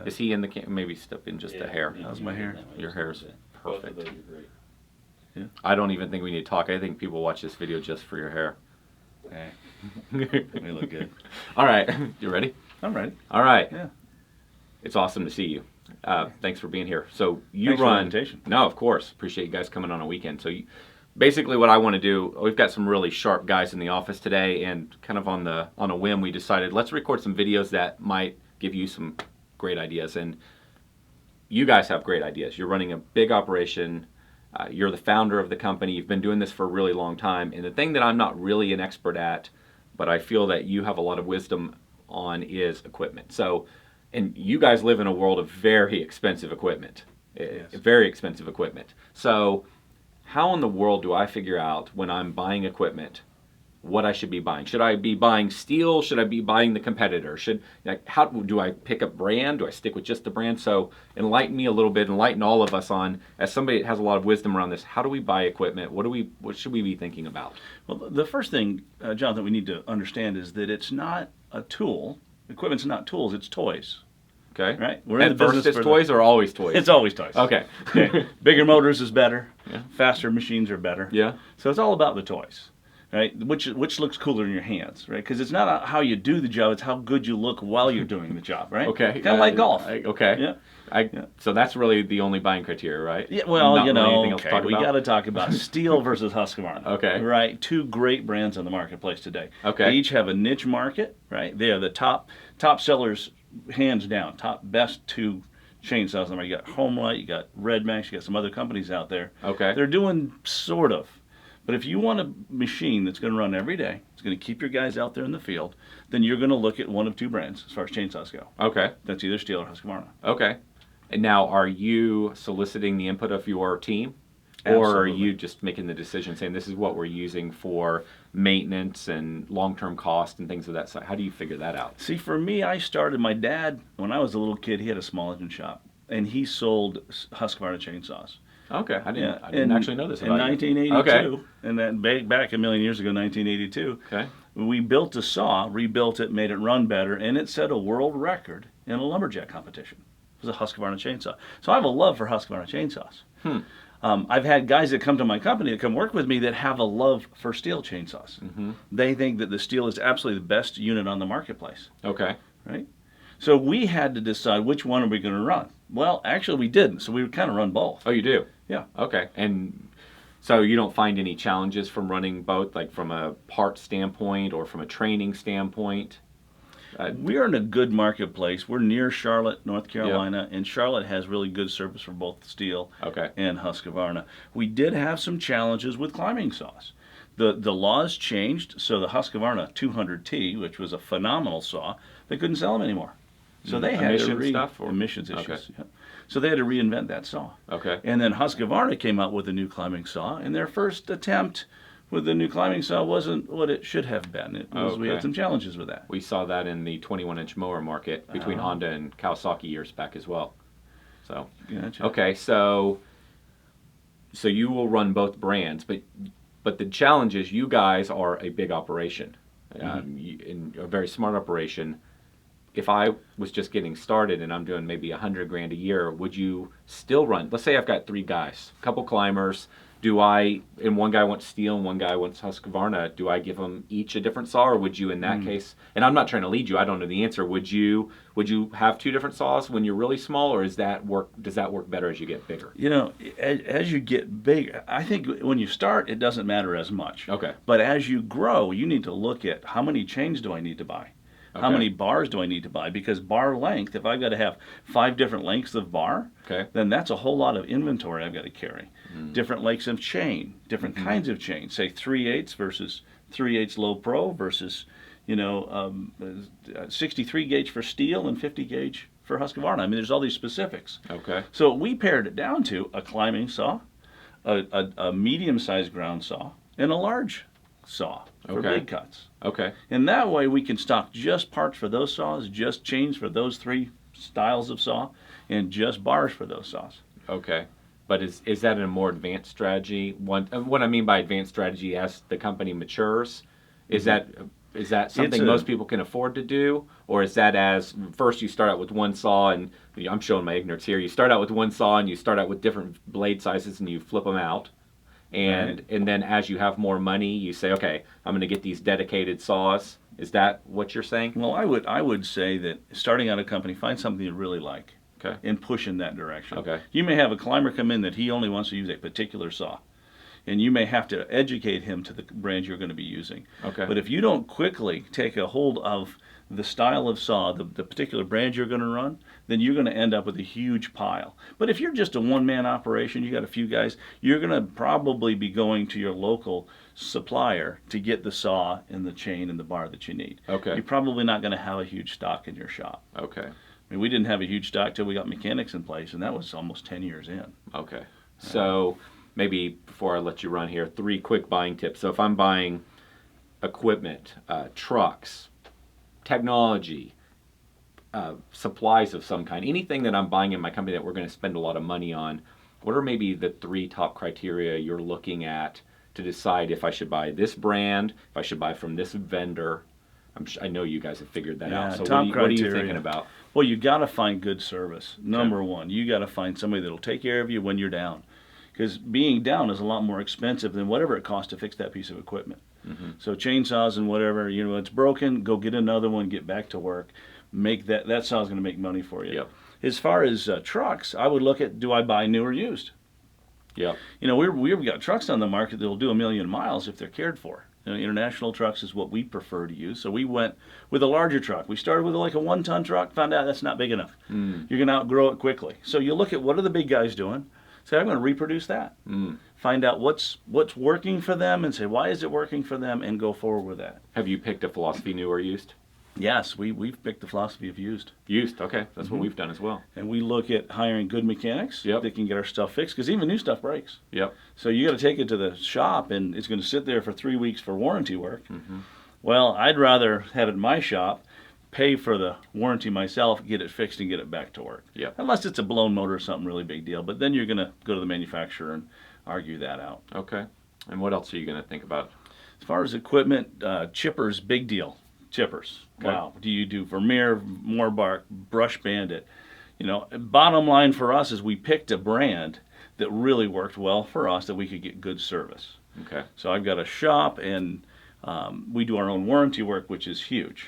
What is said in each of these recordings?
Is he in the maybe step in just a hair? How's my hair? Your hair's perfect. Both of those are great. Yeah. I don't even think we need to talk. I think people watch this video just for your hair. Hey, we look good. All right, you ready? I'm ready. All right. Yeah. It's awesome to see you. Thanks for being here. So you Thanks for the run. invitation. No, of course. Appreciate you guys coming on a weekend. So basically, what I want to do, we've got some really sharp guys in the office today, and kind of on a whim, we decided let's record some videos that might give you some great ideas. And you guys have great ideas. You're running a big operation. You're the founder of the company. You've been doing this for a really long time. And the thing that I'm not really an expert at, but I feel that you have a lot of wisdom on, is equipment. So, and you guys live in a world of very expensive equipment. Yes. Very expensive equipment. So how in the world do I figure out when I'm buying equipment what I should be buying? Should I be buying Stihl? Should I be buying the competitor? How do I pick a brand? Do I stick with just the brand? So enlighten me a little bit, enlighten all of us on, as somebody that has a lot of wisdom around this, how do we buy equipment? What should we be thinking about? Well, the first thing, Jonathan, we need to understand is that it's not a tool. Equipment's not tools, it's toys. Okay. Right? We're At first it's toys or always toys? It's always toys. Okay. Okay. Bigger motors is better. Yeah. Faster machines are better. Yeah. So it's all about the toys. Right, which looks cooler in your hands, right? Because it's not how you do the job; it's how good you look while you're doing the job, right? Okay. Kind of like golf. Okay. Yeah. So that's really the only buying criteria, right? Yeah. Well, Not really anything else to okay, talk we about? got to talk about Stihl versus Husqvarna. Okay. Right. Two great brands on the marketplace today. Okay. They each have a niche market, right? They are the top sellers, hands down. Top best two chainsaws on the market. You got HomeLight, you got Redmax, you got some other companies out there. Okay. They're doing sort of. But if you want a machine that's going to run every day, it's going to keep your guys out there in the field, then you're going to look at one of two brands as far as chainsaws go. Okay. That's either Stihl or Husqvarna. Okay. And now, are you soliciting the input of your team? Or Absolutely. are you just making the decision saying this is what we're using for maintenance and long-term cost and things of that sort? How do you figure that out? See, for me, my dad, when I was a little kid, he had a small engine shop, and he sold Husqvarna chainsaws. Okay. I didn't actually know this in about you. 1982, Okay. and then back a million years ago, 1982, Okay. we built a saw, rebuilt it, made it run better, and it set a world record in a lumberjack competition. It was a Husqvarna chainsaw. So I have a love for Husqvarna chainsaws. I've had guys that come to my company that come work with me that have a love for Stihl chainsaws. Mm-hmm. They think that the Stihl is absolutely the best unit on the marketplace, Okay. right? So we had to decide which one are we going to run. Well, actually we didn't, so we kind of run both. Oh, you do? Yeah. Okay. And so you don't find any challenges from running both, like from a part standpoint or from a training standpoint? We're in a good marketplace. We're near Charlotte, North Carolina, and Charlotte has really good service for both Stihl Okay. and Husqvarna. We did have some challenges with climbing saws. The laws changed, so the Husqvarna 200T, which was a phenomenal saw, they couldn't sell them anymore. So they had Emission to stuff, or? emissions issues. Okay. Yeah. So they had to reinvent that saw. Okay. And then Husqvarna came out with a new climbing saw, and their first attempt with the new climbing saw wasn't what it should have been. We Okay. had some challenges with that. We saw that in the 21-inch mower market between Honda and Kawasaki years back as well. So, Gotcha. okay, so you will run both brands, but the challenge is you guys are a big operation, in a very smart operation. If I was just getting started and I'm doing maybe $100,000 a year, would you still run? Let's say I've got three guys, a couple climbers. And one guy wants Stihl and one guy wants Husqvarna, do I give them each a different saw, or would you in that case, and I'm not trying to lead you, I don't know the answer, would you have two different saws when you're really small, or does that work better as you get bigger? You know, as you get bigger, I think when you start, it doesn't matter as much. Okay. But as you grow, you need to look at how many chains do I need to buy? How Okay. many bars do I need to buy? Because bar length, if I've got to have 5 different lengths of bar, Okay. then that's a whole lot of inventory I've got to carry. Different lengths of chain, different kinds of chain. Say 3/8 versus 3/8 low pro versus, 63 gauge for Stihl and 50 gauge for Husqvarna. I mean, there's all these specifics. Okay. So we pared it down to a climbing saw, a medium-sized ground saw, and a large saw for Okay. big cuts. Okay. And that way we can stock just parts for those saws, just chains for those 3 styles of saw, and just bars for those saws. Okay. But is that a more advanced strategy? What I mean by advanced strategy, as the company matures, is that Is that something most people can afford to do? Or is that as first you start out with one saw and I'm showing my ignorance here. You start out with one saw and you start out with different blade sizes and you flip them out. And then as you have more money, you say, okay, I'm going to get these dedicated saws. Is that what you're saying? Well, I would say that starting out a company, find something you really like. Okay. And push in that direction. Okay. You may have a climber come in that he only wants to use a particular saw. And you may have to educate him to the brand you're going to be using. Okay. But if you don't quickly take a hold of the style of saw, the particular brand you're going to run, then you're going to end up with a huge pile. But if you're just a one-man operation, you got a few guys, you're going to probably be going to your local supplier to get the saw and the chain and the bar that you need. Okay. You're probably not going to have a huge stock in your shop. Okay. I mean, we didn't have a huge stock till we got mechanics in place, and that was almost 10 years in. Okay. So maybe before I let you run here, 3 quick buying tips. So if I'm buying equipment, trucks, technology, supplies of some kind, anything that I'm buying in my company that we're going to spend a lot of money on, what are maybe the 3 top criteria you're looking at to decide if I should buy this brand, if I should buy from this vendor? I know you guys have figured that out. So what are you thinking about? Well, you got to find good service. Number one, you got to find somebody that'll take care of you when you're down, because being down is a lot more expensive than whatever it costs to fix that piece of equipment. Mm-hmm. So chainsaws and whatever, it's broken, go get another one, get back to work. Make that saw's going to make money for you. Yep. As far as trucks, I would look at, do I buy new or used? Yep. We've got trucks on the market that will do 1 million miles if they're cared for. International trucks is what we prefer to use. So we went with a larger truck. We started with like a 1-ton truck, found out that's not big enough. You're going to outgrow it quickly. So you look at what are the big guys doing. Say, I'm going to reproduce that. Find out what's working for them and say, why is it working for them, and go forward with that. Have you picked a philosophy, new or used? Yes, we've picked the philosophy of used. Used, okay. That's what we've done as well. And we look at hiring good mechanics that can get our stuff fixed, because even new stuff breaks. Yep. So you got to take it to the shop, and it's going to sit there for 3 weeks for warranty work. Well, I'd rather have it in my shop, pay for the warranty myself, get it fixed, and get it back to work. Yep. Unless it's a blown motor or something really big deal. But then you're going to go to the manufacturer and argue that out. Okay. And what else are you going to think about? As far as equipment, chippers, big deal. Chippers. Okay. Wow. Do you do Vermeer, Morbark, Brush Bandit? Bottom line for us is we picked a brand that really worked well for us, that we could get good service. Okay. So I've got a shop, and we do our own warranty work, which is huge.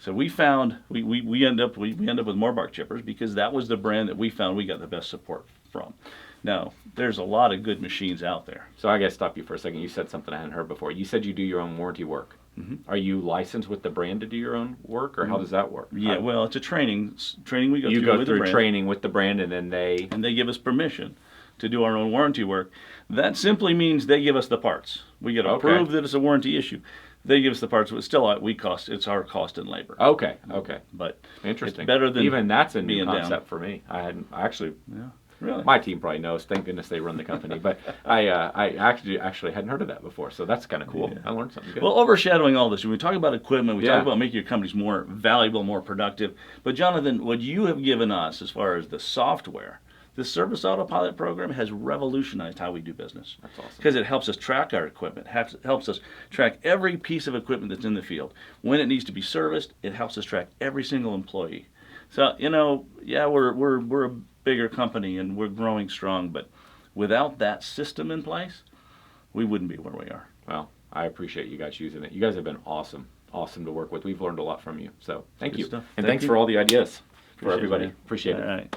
So we found we end up with Morbark chippers because that was the brand that we found we got the best support from. Now, there's a lot of good machines out there. So I got to stop you for a second. You said something I hadn't heard before. You said you do your own warranty work. Are you licensed with the brand to do your own work, or how does that work? Yeah, well, it's a training we go through. You go with through the brand, training with the brand, and then they give us permission to do our own warranty work. That simply means they give us the parts. We got to prove that it's a warranty issue. They give us the parts, but still it's our cost and labor. Okay. But Interesting. It's better than even that's a new concept down for me. I actually. Yeah. Really? My team probably knows. Thank goodness they run the company. But I actually hadn't heard of that before, so that's kind of cool. Yeah. I learned something good. Well, overshadowing all this, when we talk about equipment, we talk about making your companies more valuable, more productive. But Jonathan, what you have given us as far as the software, the Service Autopilot program has revolutionized how we do business. That's awesome. Because it helps us track our equipment, helps us track every piece of equipment that's in the field. When it needs to be serviced, it helps us track every single employee. So, we're a bigger company and we're growing strong, but without that system in place, we wouldn't be where we are. Well, I appreciate you guys using it. You guys have been awesome to work with. We've learned a lot from you. So thank you. Stuff. And thanks for all the ideas for everybody. It, Appreciate it. All right.